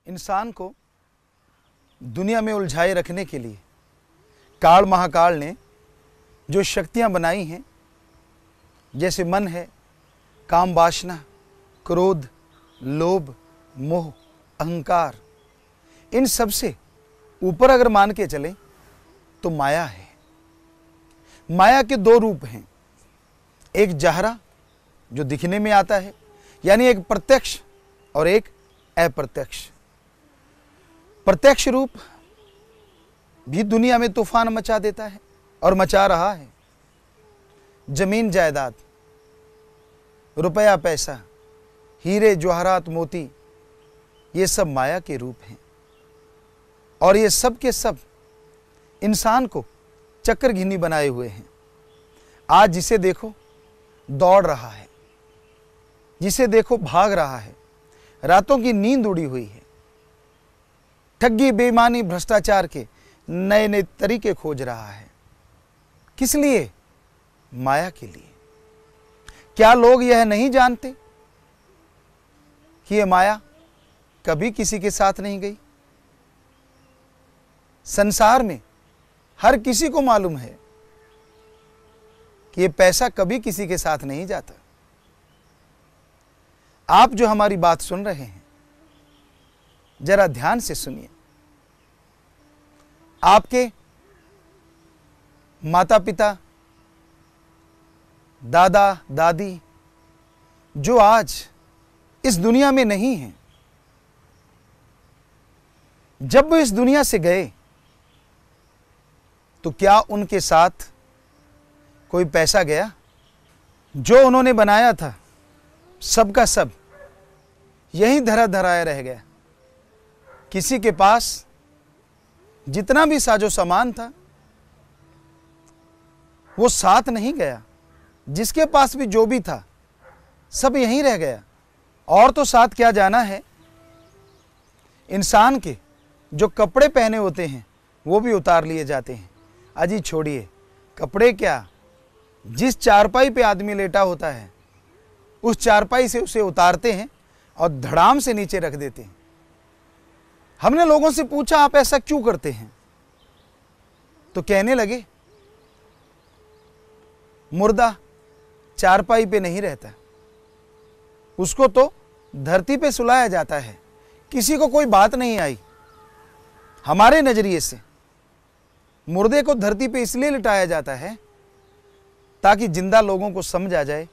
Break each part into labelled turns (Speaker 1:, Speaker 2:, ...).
Speaker 1: इंसान को दुनिया में उलझाए रखने के लिए काल महाकाल ने जो शक्तियां बनाई हैं, जैसे मन है, काम वासना, क्रोध, लोभ, मोह, अहंकार, इन सब से ऊपर अगर मान के चलें तो माया है। माया के दो रूप हैं, एक जहरा जो दिखने में आता है, यानी एक प्रत्यक्ष और एक अप्रत्यक्ष। प्रत्यक्ष रूप भी दुनिया में तूफान मचा देता है और मचा रहा है। जमीन जायदाद, रुपया पैसा, हीरे जवाहरात मोती, ये सब माया के रूप हैं और ये सब के सब इंसान को चक्रघिनी बनाए हुए हैं। आज जिसे देखो दौड़ रहा है, जिसे देखो भाग रहा है, रातों की नींद उड़ी हुई है, ठगी बेईमानी भ्रष्टाचार के नए नए तरीके खोज रहा है। किस लिए? माया के लिए। क्या लोग यह नहीं जानते कि यह माया कभी किसी के साथ नहीं गई? संसार में हर किसी को मालूम है कि यह पैसा कभी किसी के साथ नहीं जाता। आप जो हमारी बात सुन रहे हैं, जरा ध्यान से सुनिए। आपके माता पिता, दादा दादी जो आज इस दुनिया में नहीं हैं, जब वो इस दुनिया से गए तो क्या उनके साथ कोई पैसा गया? जो उन्होंने बनाया था सबका सब यही धरा धराया रह गया। किसी के पास जितना भी साजो सामान था वो साथ नहीं गया। जिसके पास भी जो भी था सब यहीं रह गया। और तो साथ क्या जाना है। इंसान के जो कपड़े पहने होते हैं वो भी उतार लिए जाते हैं। अजी छोड़िए कपड़े, क्या जिस चारपाई पे आदमी लेटा होता है उस चारपाई से उसे उतारते हैं और धड़ाम से नीचे रख देते हैं। हमने लोगों से पूछा आप ऐसा क्यों करते हैं? तो कहने लगे मुर्दा चारपाई पे नहीं रहता, उसको तो धरती पे सुलाया जाता है। किसी को कोई बात नहीं आई। हमारे नजरिए से मुर्दे को धरती पे इसलिए लिटाया जाता है ताकि जिंदा लोगों को समझ आ जाए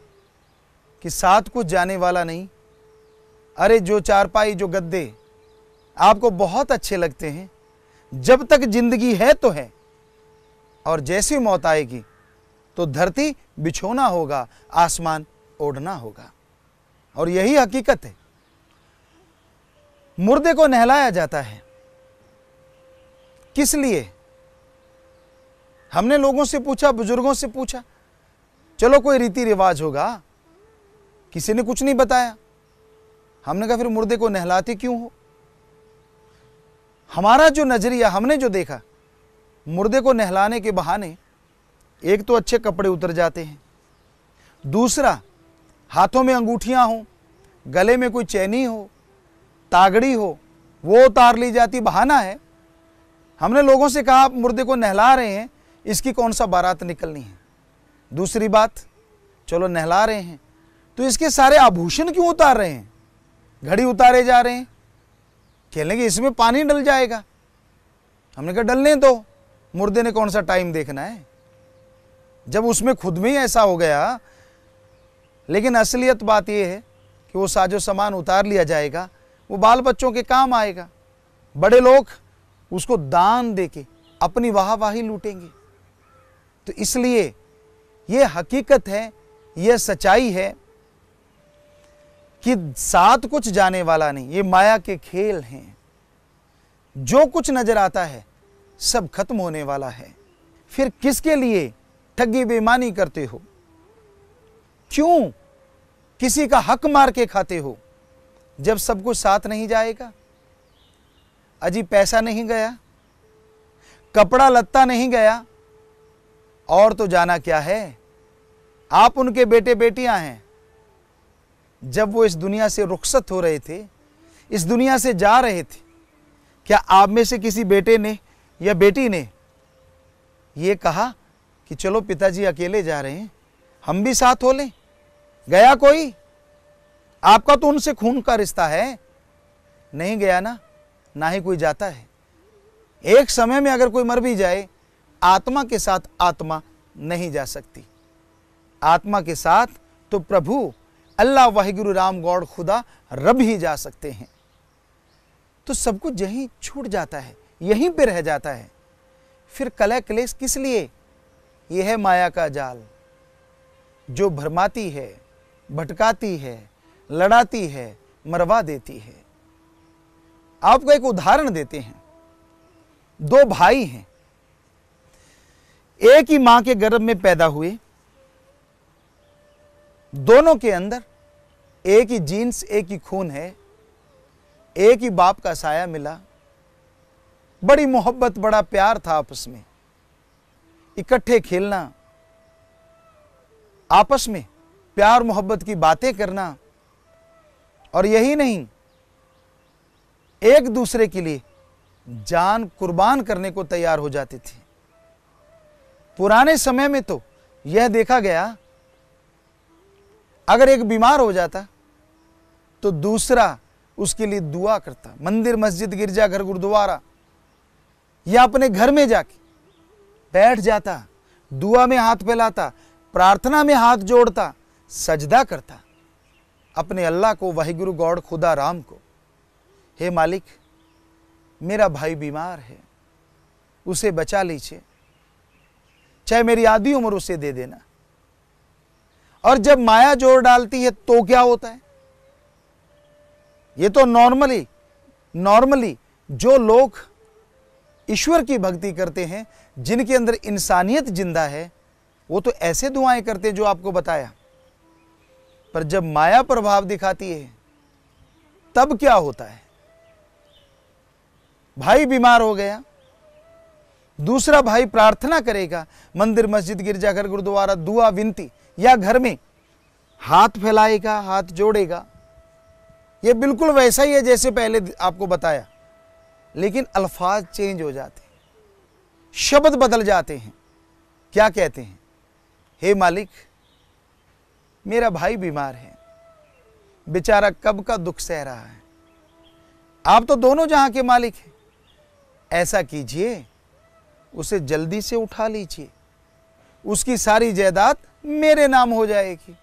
Speaker 1: कि साथ कुछ जाने वाला नहीं। अरे जो चारपाई, जो गद्दे आपको बहुत अच्छे लगते हैं, जब तक जिंदगी है तो है, और जैसी मौत आएगी तो धरती बिछोना होगा, आसमान ओढ़ना होगा। और यही हकीकत है। मुर्दे को नहलाया जाता है किस लिए? हमने लोगों से पूछा, बुजुर्गों से पूछा, चलो कोई रीति रिवाज होगा। किसी ने कुछ नहीं बताया। हमने कहा फिर मुर्दे को नहलाते क्यों हो? हमारा जो नजरिया, हमने जो देखा, मुर्दे को नहलाने के बहाने एक तो अच्छे कपड़े उतर जाते हैं, दूसरा हाथों में अंगूठियां हो, गले में कोई चैनी हो, तागड़ी हो, वो उतार ली जाती, बहाना है। हमने लोगों से कहा आप मुर्दे को नहला रहे हैं, इसकी कौन सा बारात निकलनी है? दूसरी बात, चलो नहला रहे हैं तो इसके सारे आभूषण क्यों उतार रहे हैं? घड़ी उतारे जा रहे हैं। कहने कि इसमें पानी डल जाएगा। हमने कहा डलने दो, मुर्दे ने कौन सा टाइम देखना है जब उसमें खुद में ही ऐसा हो गया। लेकिन असलियत बात यह है कि वो साजो सामान उतार लिया जाएगा, वो बाल बच्चों के काम आएगा। बड़े लोग उसको दान देके अपनी वाहवाही लूटेंगे। तो इसलिए ये हकीकत है, यह सच्चाई है कि साथ कुछ जाने वाला नहीं। ये माया के खेल हैं। जो कुछ नजर आता है सब खत्म होने वाला है। फिर किसके लिए ठगी बेईमानी करते हो? क्यों किसी का हक मार के खाते हो जब सब कुछ साथ नहीं जाएगा? अजी पैसा नहीं गया, कपड़ा लत्ता नहीं गया, और तो जाना क्या है? आप उनके बेटे बेटियां हैं। जब वो इस दुनिया से रुखसत हो रहे थे, इस दुनिया से जा रहे थे, क्या आप में से किसी बेटे ने या बेटी ने ये कहा कि चलो पिताजी अकेले जा रहे हैं, हम भी साथ हो लें? गया कोई? आपका तो उनसे खून का रिश्ता है। नहीं गया ना, ना ही कोई जाता है। एक समय में अगर कोई मर भी जाए, आत्मा के साथ आत्मा नहीं जा सकती। आत्मा के साथ तो प्रभु अल्लाह वाहिगुरु राम गौड़ खुदा रब ही जा सकते हैं। तो सब कुछ यहीं छूट जाता है, यहीं पे रह जाता है। फिर कलह क्लेश किस लिए? यह है माया का जाल जो भरमाती है, भटकाती है, लड़ाती है, मरवा देती है। आपको एक उदाहरण देते हैं। दो भाई हैं, एक ही मां के गर्भ में पैदा हुए, दोनों के अंदर एक ही जीन्स, एक ही खून है, एक ही बाप का साया मिला, बड़ी मोहब्बत, बड़ा प्यार था आपस में, इकट्ठे खेलना, आपस में प्यार मोहब्बत की बातें करना, और यही नहीं, एक दूसरे के लिए जान कुर्बान करने को तैयार हो जाते थे। पुराने समय में तो यह देखा गया, अगर एक बीमार हो जाता तो दूसरा उसके लिए दुआ करता। मंदिर, मस्जिद, गिरजाघर, गुरुद्वारा या अपने घर में जाके बैठ जाता, दुआ में हाथ फैलाता, प्रार्थना में हाथ जोड़ता, सजदा करता अपने अल्लाह को, वाहिगुरु गौड़ खुदा राम को। हे मालिक, मेरा भाई बीमार है, उसे बचा लीजिए, चाहे मेरी आधी उम्र उसे दे देना। और जब माया जोर डालती है तो क्या होता है? ये तो नॉर्मली जो लोग ईश्वर की भक्ति करते हैं, जिनके अंदर इंसानियत जिंदा है, वो तो ऐसे दुआएं करते हैं जो आपको बताया। पर जब माया प्रभाव दिखाती है तब क्या होता है? भाई बीमार हो गया, दूसरा भाई प्रार्थना करेगा, मंदिर, मस्जिद, गिरजाघर, गुरुद्वारा, दुआ, विनती, या घर में हाथ फैलाएगा, हाथ जोड़ेगा। यह बिल्कुल वैसा ही है जैसे पहले आपको बताया, लेकिन अल्फाज चेंज हो जाते हैं, शब्द बदल जाते हैं। क्या कहते हैं? हे मालिक, मेरा भाई बीमार है, बेचारा कब का दुख सह रहा है, आप तो दोनों जहां के मालिक हैं, ऐसा कीजिए, उसे जल्दी से उठा लीजिए, उसकी सारी जायदाद मेरे नाम हो जाएगी।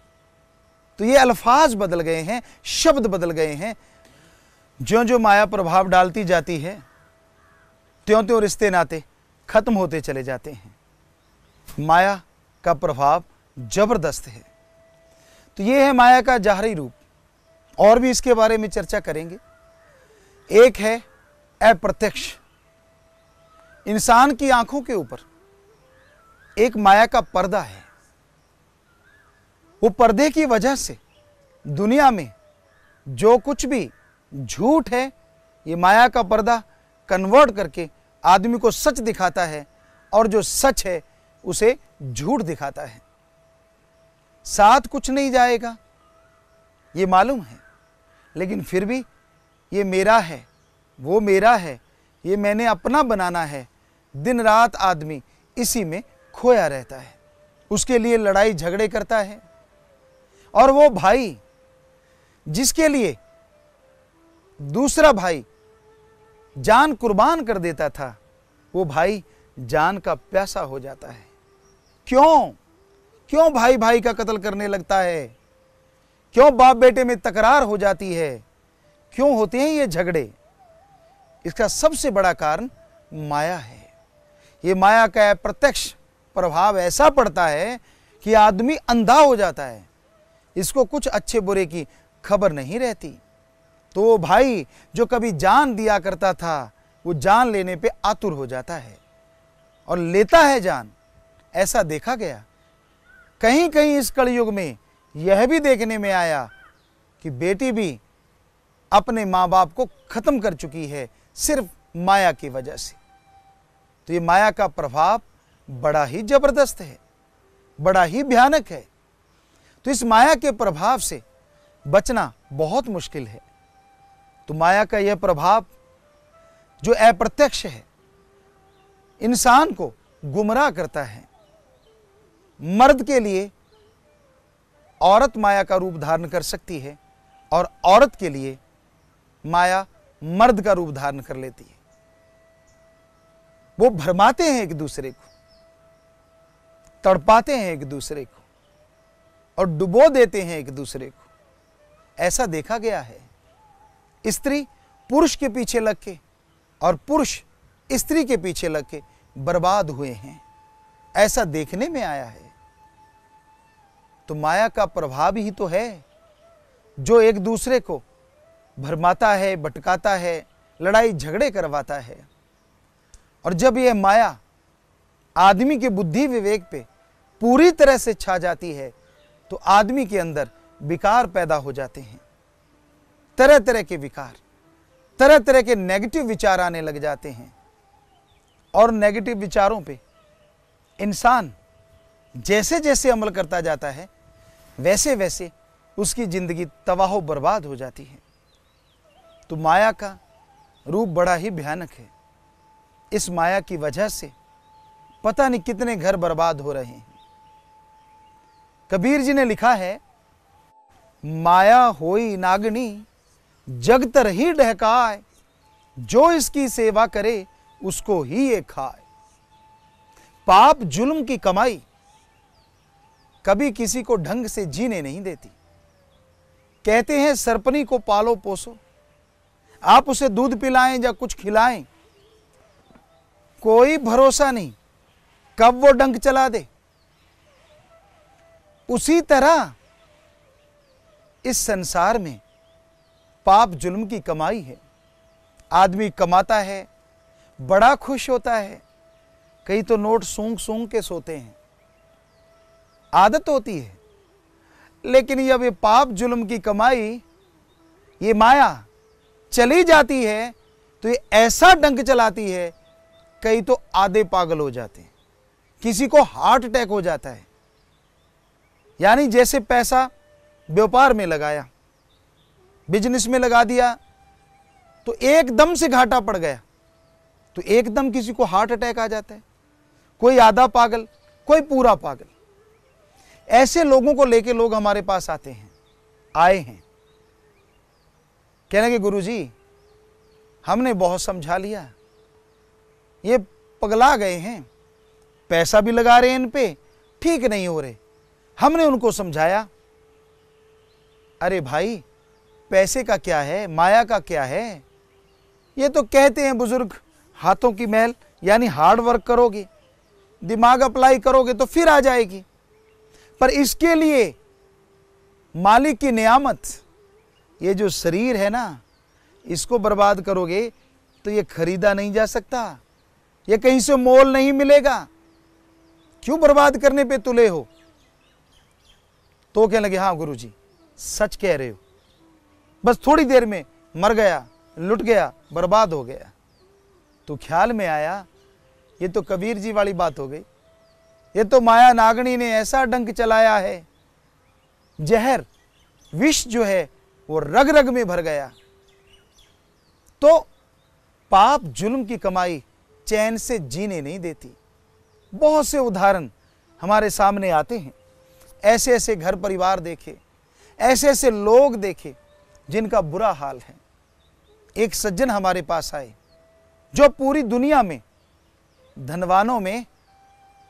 Speaker 1: तो ये अल्फाज बदल गए हैं, शब्द बदल गए हैं। ज्यों ज्यों माया प्रभाव डालती जाती है, त्यों त्यों रिश्ते नाते खत्म होते चले जाते हैं। माया का प्रभाव जबरदस्त है। तो ये है माया का जाहरी रूप। और भी इसके बारे में चर्चा करेंगे। एक है अप्रत्यक्ष। इंसान की आंखों के ऊपर एक माया का पर्दा है। वो पर्दे की वजह से दुनिया में जो कुछ भी झूठ है, ये माया का पर्दा कन्वर्ट करके आदमी को सच दिखाता है, और जो सच है उसे झूठ दिखाता है। साथ कुछ नहीं जाएगा, ये मालूम है, लेकिन फिर भी ये मेरा है, वो मेरा है, ये मैंने अपना बनाना है। दिन रात आदमी इसी में खोया रहता है, उसके लिए लड़ाई झगड़े करता है। और वो भाई जिसके लिए दूसरा भाई जान कुर्बान कर देता था, वो भाई जान का प्यासा हो जाता है। क्यों भाई भाई का कत्ल करने लगता है? क्यों बाप बेटे में तकरार हो जाती है? क्यों होते हैं ये झगड़े? इसका सबसे बड़ा कारण माया है। ये माया का प्रत्यक्ष प्रभाव ऐसा पड़ता है कि आदमी अंधा हो जाता है, इसको कुछ अच्छे बुरे की खबर नहीं रहती। तो वो भाई जो कभी जान दिया करता था, वो जान लेने पे आतुर हो जाता है और लेता है जान। ऐसा देखा गया। कहीं कहीं इस कलयुग में यह भी देखने में आया कि बेटी भी अपने माँ बाप को खत्म कर चुकी है, सिर्फ माया की वजह से। तो ये माया का प्रभाव बड़ा ही जबरदस्त है, बड़ा ही भयानक है। तो इस माया के प्रभाव से बचना बहुत मुश्किल है। तो माया का यह प्रभाव जो अप्रत्यक्ष है, इंसान को गुमराह करता है। मर्द के लिए औरत माया का रूप धारण कर सकती है और औरत के लिए माया मर्द का रूप धारण कर लेती है। वो भरमाते हैं एक दूसरे को, तड़पाते हैं एक दूसरे को और डुबो देते हैं एक दूसरे को। ऐसा देखा गया है। स्त्री पुरुष के पीछे लग के और पुरुष स्त्री के पीछे लग के बर्बाद हुए हैं, ऐसा देखने में आया है। तो माया का प्रभाव ही तो है जो एक दूसरे को भरमाता है, भटकाता है, लड़ाई झगड़े करवाता है। और जब यह माया आदमी के बुद्धि विवेक पे पूरी तरह से छा जाती है तो आदमी के अंदर विकार पैदा हो जाते हैं। तरह तरह के विकार, तरह तरह के नेगेटिव विचार आने लग जाते हैं। और नेगेटिव विचारों पे इंसान जैसे जैसे अमल करता जाता है वैसे वैसे उसकी जिंदगी तबाह बर्बाद हो जाती है। तो माया का रूप बड़ा ही भयानक है। इस माया की वजह से पता नहीं कितने घर बर्बाद हो रहे हैं। कबीर जी ने लिखा है, माया होई नागनी जग तर ही डहकाए, जो इसकी सेवा करे उसको ही ये खाए। पाप जुल्म की कमाई कभी किसी को ढंग से जीने नहीं देती। कहते हैं सरपनी को पालो पोसो, आप उसे दूध पिलाएं या कुछ खिलाएं, कोई भरोसा नहीं कब वो डंक चला दे। उसी तरह इस संसार में पाप जुल्म की कमाई है। आदमी कमाता है, बड़ा खुश होता है, कई तो नोट सूंघ सूंघ के सोते हैं, आदत होती है। लेकिन जब ये पाप जुल्म की कमाई, ये माया चली जाती है तो ये ऐसा डंक चलाती है, कई तो आधे पागल हो जाते हैं, किसी को हार्ट अटैक हो जाता है। यानी जैसे पैसा व्यापार में लगाया, बिजनेस में लगा दिया तो एकदम से घाटा पड़ गया तो एकदम किसी को हार्ट अटैक आ जाता है। कोई आधा पागल, कोई पूरा पागल। ऐसे लोगों को लेके लोग हमारे पास आते हैं, आए हैं, कहने के गुरुजी हमने बहुत समझा लिया, ये पगला गए हैं, पैसा भी लगा रहे हैं इन पे, ठीक नहीं हो रहे। हमने उनको समझाया, अरे भाई पैसे का क्या है, माया का क्या है। ये तो कहते हैं बुजुर्ग, हाथों की मैल, यानी हार्ड वर्क करोगे, दिमाग अप्लाई करोगे तो फिर आ जाएगी। पर इसके लिए मालिक की नियामत, ये जो शरीर है ना, इसको बर्बाद करोगे तो ये खरीदा नहीं जा सकता, ये कहीं से मोल नहीं मिलेगा। क्यों बर्बाद करने पे तुले हो? तो कहने लगे, हाँ गुरुजी सच कह रहे हो, बस थोड़ी देर में मर गया, लुट गया, बर्बाद हो गया। तो ख्याल में आया ये तो कबीर जी वाली बात हो गई। ये तो माया नागनी ने ऐसा डंक चलाया है, जहर विष जो है वो रग रग में भर गया। तो पाप जुल्म की कमाई चैन से जीने नहीं देती। बहुत से उदाहरण हमारे सामने आते हैं। ऐसे ऐसे घर परिवार देखे, ऐसे ऐसे लोग देखे जिनका बुरा हाल है। एक सज्जन हमारे पास आए जो पूरी दुनिया में धनवानों में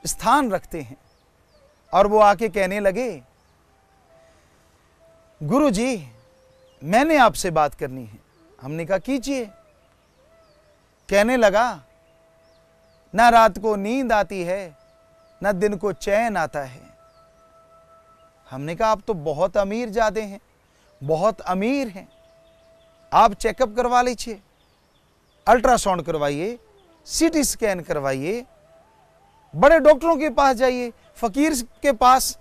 Speaker 1: स्थान रखते हैं, और वो आके कहने लगे, गुरुजी मैंने आपसे बात करनी है। हमने कहा कीजिए। कहने लगा, ना रात को नींद आती है, ना दिन को चैन आता है। हमने कहा आप तो बहुत अमीर जादे हैं, बहुत अमीर हैं, आप चेकअप करवा लीजिए, अल्ट्रासाउंड करवाइए, सीटी स्कैन करवाइए, बड़े डॉक्टरों के पास जाइए, फकीर के पास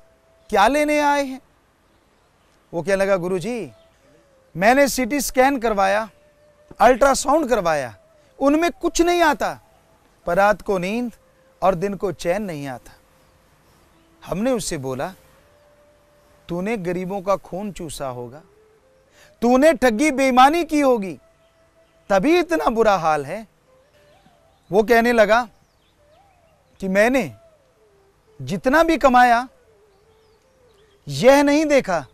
Speaker 1: क्या लेने आए हैं। वो कहने लगा, गुरुजी मैंने सीटी स्कैन करवाया, अल्ट्रासाउंड करवाया, उनमें कुछ नहीं आता, पर रात को नींद और दिन को चैन नहीं आता। हमने उससे बोला, तूने गरीबों का खून चूसा होगा, तूने ठगी बेईमानी की होगी, तभी इतना बुरा हाल है। वो कहने लगा कि मैंने जितना भी कमाया यह नहीं देखा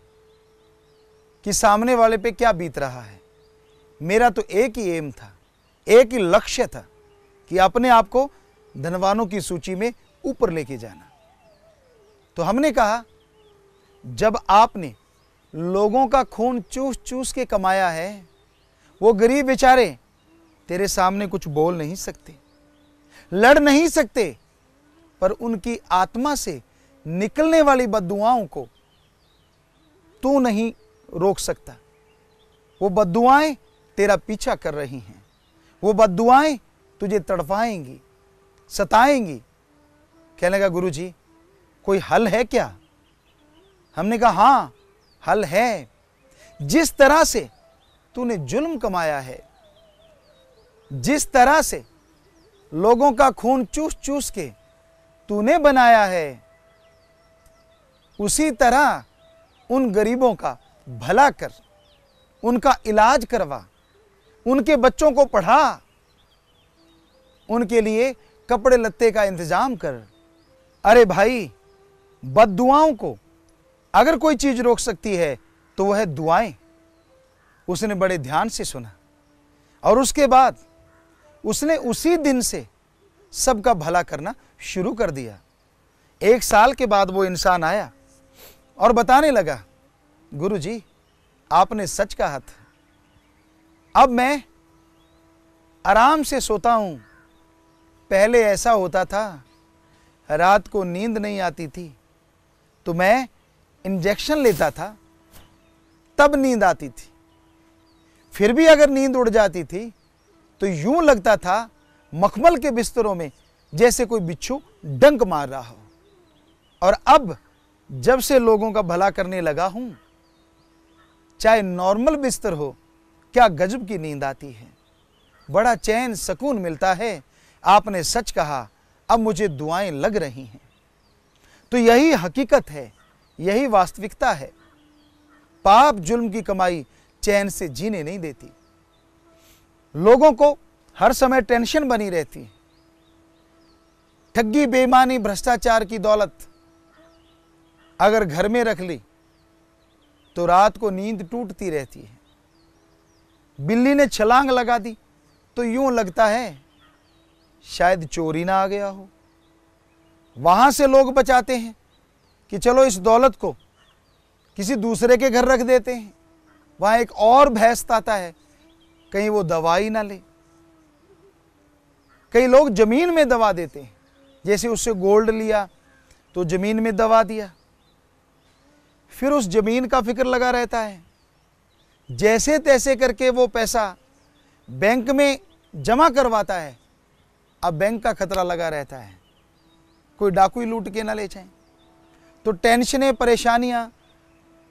Speaker 1: कि सामने वाले पे क्या बीत रहा है। मेरा तो एक ही एम था, एक ही लक्ष्य था कि अपने आप को धनवानों की सूची में ऊपर लेके जाना। तो हमने कहा, जब आपने लोगों का खून चूस चूस के कमाया है, वो गरीब बेचारे तेरे सामने कुछ बोल नहीं सकते, लड़ नहीं सकते, पर उनकी आत्मा से निकलने वाली बद्दुआओं को तू नहीं रोक सकता। वो बद्दुआएं तेरा पीछा कर रही हैं, वो बद्दुआएं तुझे तड़पाएंगी, सताएंगी। कहने लगा, गुरुजी कोई हल है क्या? हमने कहा, हाँ हल है। जिस तरह से तूने जुल्म कमाया है, जिस तरह से लोगों का खून चूस चूस के तूने बनाया है, उसी तरह उन गरीबों का भला कर, उनका इलाज करवा, उनके बच्चों को पढ़ा, उनके लिए कपड़े लत्ते का इंतजाम कर। अरे भाई, बद्दुआओं को अगर कोई चीज रोक सकती है तो वह है दुआएं। उसने बड़े ध्यान से सुना और उसके बाद उसने उसी दिन से सबका भला करना शुरू कर दिया। 1 साल के बाद वो इंसान आया और बताने लगा, गुरुजी आपने सच कहा था, अब मैं आराम से सोता हूं। पहले ऐसा होता था, रात को नींद नहीं आती थी तो मैं इंजेक्शन लेता था, तब नींद आती थी। फिर भी अगर नींद उड़ जाती थी तो यूं लगता था मखमल के बिस्तरों में जैसे कोई बिच्छू डंक मार रहा हो। और अब जब से लोगों का भला करने लगा हूं, चाहे नॉर्मल बिस्तर हो, क्या गजब की नींद आती है, बड़ा चैन सुकून मिलता है। आपने सच कहा, अब मुझे दुआएं लग रही हैं। तो यही हकीकत है, यही वास्तविकता है। पाप जुल्म की कमाई चैन से जीने नहीं देती। लोगों को हर समय टेंशन बनी रहती है। ठगी, बेईमानी, भ्रष्टाचार की दौलत अगर घर में रख ली तो रात को नींद टूटती रहती है। बिल्ली ने छलांग लगा दी तो यूं लगता है शायद चोरी ना आ गया हो। वहां से लोग बचाते हैं कि चलो इस दौलत को किसी दूसरे के घर रख देते हैं। वहां एक और भैंस आता है, कहीं वो दवाई ना ले। कई लोग जमीन में दवा देते हैं, जैसे उससे गोल्ड लिया तो जमीन में दवा दिया, फिर उस जमीन का फिक्र लगा रहता है। जैसे तैसे करके वो पैसा बैंक में जमा करवाता है। अब बैंक का खतरा लगा रहता है, कोई डाकू ही लूट के ना ले जाए। तो टेंशनें, परेशानियां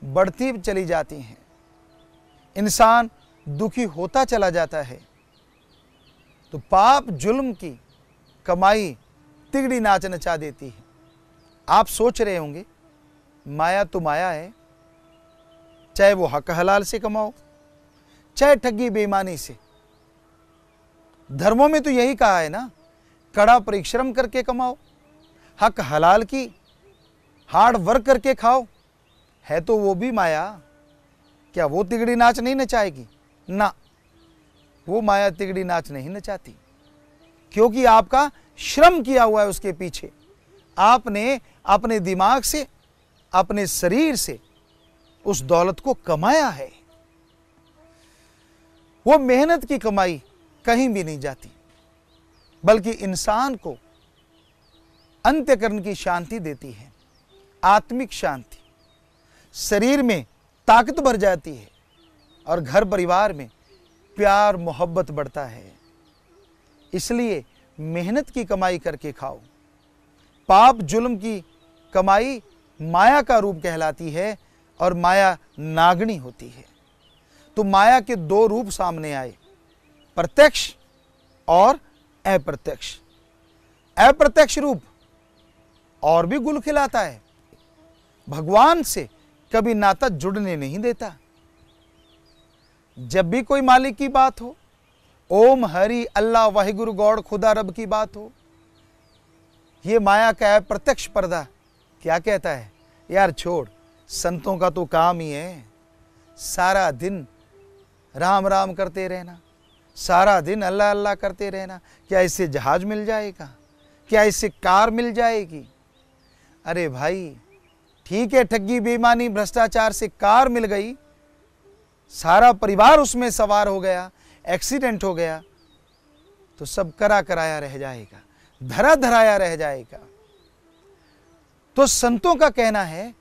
Speaker 1: बढ़ती चली जाती हैं, इंसान दुखी होता चला जाता है। तो पाप जुल्म की कमाई तिगड़ी नाच नचा देती है। आप सोच रहे होंगे, माया तो माया है, चाहे वो हक हलाल से कमाओ, चाहे ठगी बेईमानी से। धर्मों में तो यही कहा है ना, कड़ा परिश्रम करके कमाओ, हक हलाल की हार्ड वर्क करके खाओ। है तो वो भी माया, क्या वो तिगड़ी नाच नहीं नचाएगी? ना, वो माया तिगड़ी नाच नहीं नचाती, क्योंकि आपका श्रम किया हुआ है उसके पीछे। आपने अपने दिमाग से, अपने शरीर से उस दौलत को कमाया है। वो मेहनत की कमाई कहीं भी नहीं जाती, बल्कि इंसान को अंत्यकरण की शांति देती है, आत्मिक शांति। शरीर में ताकत भर जाती है और घर परिवार में प्यार मोहब्बत बढ़ता है। इसलिए मेहनत की कमाई करके खाओ। पाप जुल्म की कमाई माया का रूप कहलाती है और माया नागनी होती है। तो माया के 2 रूप सामने आए, प्रत्यक्ष और अप्रत्यक्ष। अप्रत्यक्ष रूप और भी गुल खिलाता है, भगवान से कभी नाता जुड़ने नहीं देता। जब भी कोई मालिक की बात हो, ओम हरि अल्लाह वाहिगुरु गॉड खुदा रब की बात हो। ये माया का है प्रत्यक्ष पर्दा। क्या कहता है, यार छोड़, संतों का तो काम ही है सारा दिन राम राम करते रहना, सारा दिन अल्लाह अल्लाह करते रहना। क्या इससे जहाज मिल जाएगा? क्या इससे कार मिल जाएगी? अरे भाई ठीक है, ठगी बेईमानी भ्रष्टाचार से कार मिल गई, सारा परिवार उसमें सवार हो गया, एक्सीडेंट हो गया, तो सब करा कराया रह जाएगा, धरा धराया रह जाएगा। तो संतों का कहना है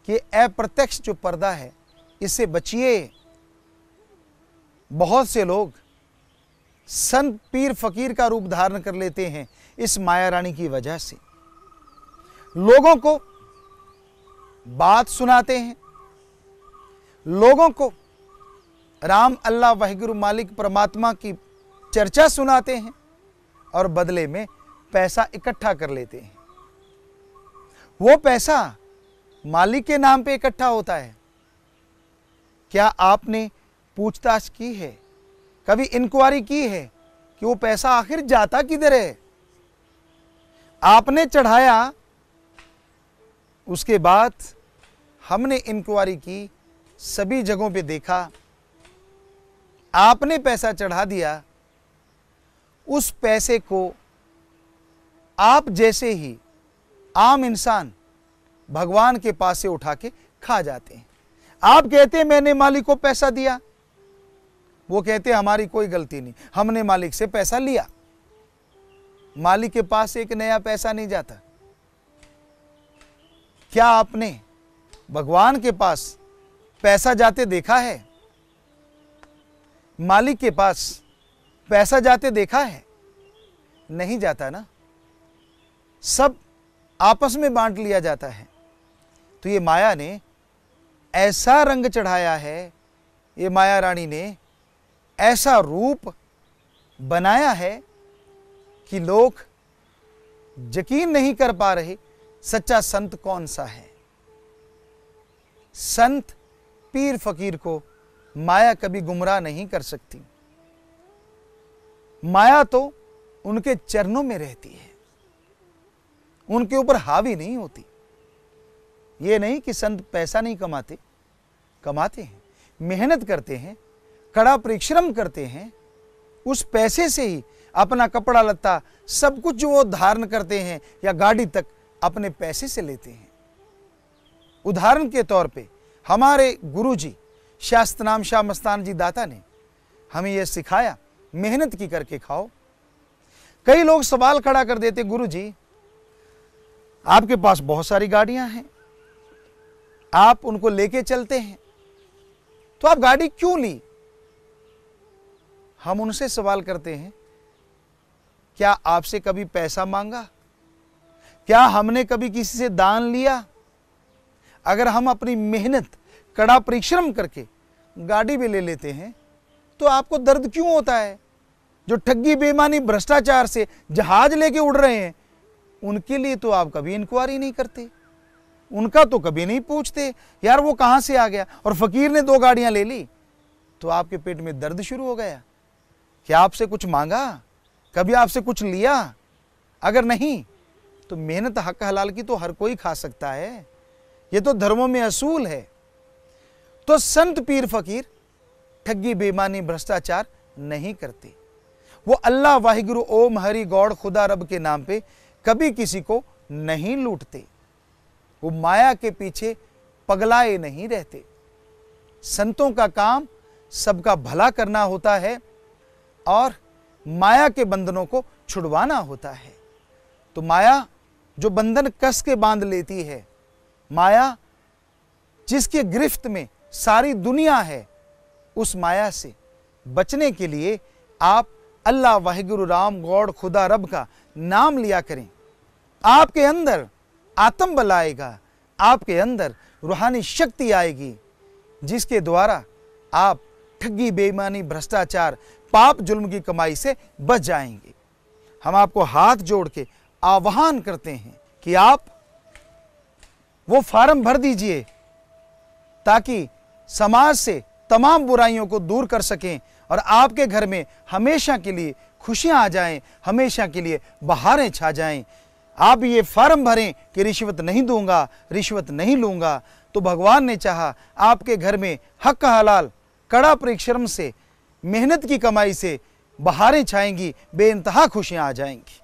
Speaker 1: कि अप्रत्यक्ष जो पर्दा है इससे बचिए। बहुत से लोग संत पीर फकीर का रूप धारण कर लेते हैं इस माया रानी की वजह से। लोगों को बात सुनाते हैं, लोगों को राम अल्लाह वाहिगुरु मालिक परमात्मा की चर्चा सुनाते हैं और बदले में पैसा इकट्ठा कर लेते हैं। वो पैसा मालिक के नाम पे इकट्ठा होता है। क्या आपने पूछताछ की है, कभी इंक्वायरी की है कि वो पैसा आखिर जाता किधर है? आपने चढ़ाया, उसके बाद हमने इंक्वायरी की, सभी जगहों पे देखा, आपने पैसा चढ़ा दिया, उस पैसे को आप जैसे ही आम इंसान भगवान के पास से उठा के खा जाते हैं। आप कहते हैं मैंने मालिक को पैसा दिया, वो कहते हैं हमारी कोई गलती नहीं, हमने मालिक से पैसा लिया। मालिक के पास एक नया पैसा नहीं जाता। क्या आपने भगवान के पास पैसा जाते देखा है? मालिक के पास पैसा जाते देखा है? नहीं जाता ना, सब आपस में बांट लिया जाता है। तो ये माया ने ऐसा रंग चढ़ाया है, ये माया रानी ने ऐसा रूप बनाया है कि लोग यकीन नहीं कर पा रहे सच्चा संत कौन सा है। संत पीर फकीर को माया कभी गुमराह नहीं कर सकती। माया तो उनके चरणों में रहती है, उनके ऊपर हावी नहीं होती। ये नहीं कि संत पैसा नहीं कमाते, कमाते हैं, मेहनत करते हैं, कड़ा परिश्रम करते हैं, उस पैसे से ही अपना कपड़ा लत्ता सब कुछ जो वो धारण करते हैं या गाड़ी तक अपने पैसे से लेते हैं। उदाहरण के तौर पे हमारे गुरुजी शास्त्र नाम शाह मस्तान जी दाता ने हमें यह सिखाया, मेहनत की करके खाओ। कई लोग सवाल खड़ा कर देते, गुरुजी आपके पास बहुत सारी गाड़ियां हैं, आप उनको लेके चलते हैं, तो आप गाड़ी क्यों ली? हम उनसे सवाल करते हैं, क्या आपसे कभी पैसा मांगा? क्या हमने कभी किसी से दान लिया? अगर हम अपनी मेहनत कड़ा परिश्रम करके गाड़ी भी ले लेते हैं तो आपको दर्द क्यों होता है? जो ठगी बेईमानी भ्रष्टाचार से जहाज लेके उड़ रहे हैं उनके लिए तो आप कभी इंक्वायरी नहीं करते, उनका तो कभी नहीं पूछते यार वो कहां से आ गया। और फकीर ने 2 गाड़ियां ले ली तो आपके पेट में दर्द शुरू हो गया। क्या आपसे कुछ मांगा? कभी आपसे कुछ लिया? अगर नहीं तो मेहनत हक हलाल की तो हर कोई खा सकता है, ये तो धर्मों में असूल है। तो संत पीर फकीर ठगी बेईमानी भ्रष्टाचार नहीं करते। वो अल्लाह वाहिगुरु ओम हरि गॉड खुदा रब के नाम पे कभी किसी को नहीं लूटते। वो माया के पीछे पगलाए नहीं रहते। संतों का काम सबका भला करना होता है और माया के बंधनों को छुड़वाना होता है। तो माया जो बंधन कस के बांध लेती है, माया जिसके गिरफ्त में सारी दुनिया है, उस माया से बचने के लिए आप अल्लाह वाहिगुरु राम गॉड खुदा रब का नाम लिया करें। आपके अंदर आत्म बल आएगा, आपके अंदर रूहानी शक्ति आएगी, जिसके द्वारा आप ठगी बेईमानी भ्रष्टाचार पाप जुल्म की कमाई से बच जाएंगे। हम आपको हाथ जोड़ के आह्वान करते हैं कि आप वो फार्म भर दीजिए ताकि समाज से तमाम बुराइयों को दूर कर सकें और आपके घर में हमेशा के लिए खुशियां आ जाएं, हमेशा के लिए बहारें छा जाएं। आप ये फॉर्म भरें कि रिश्वत नहीं दूंगा, रिश्वत नहीं लूंगा, तो भगवान ने चाहा आपके घर में हक हलाल कड़ा परिश्रम से, मेहनत की कमाई से बहारें छाएंगी, बेइंतहा खुशियां आ जाएंगी।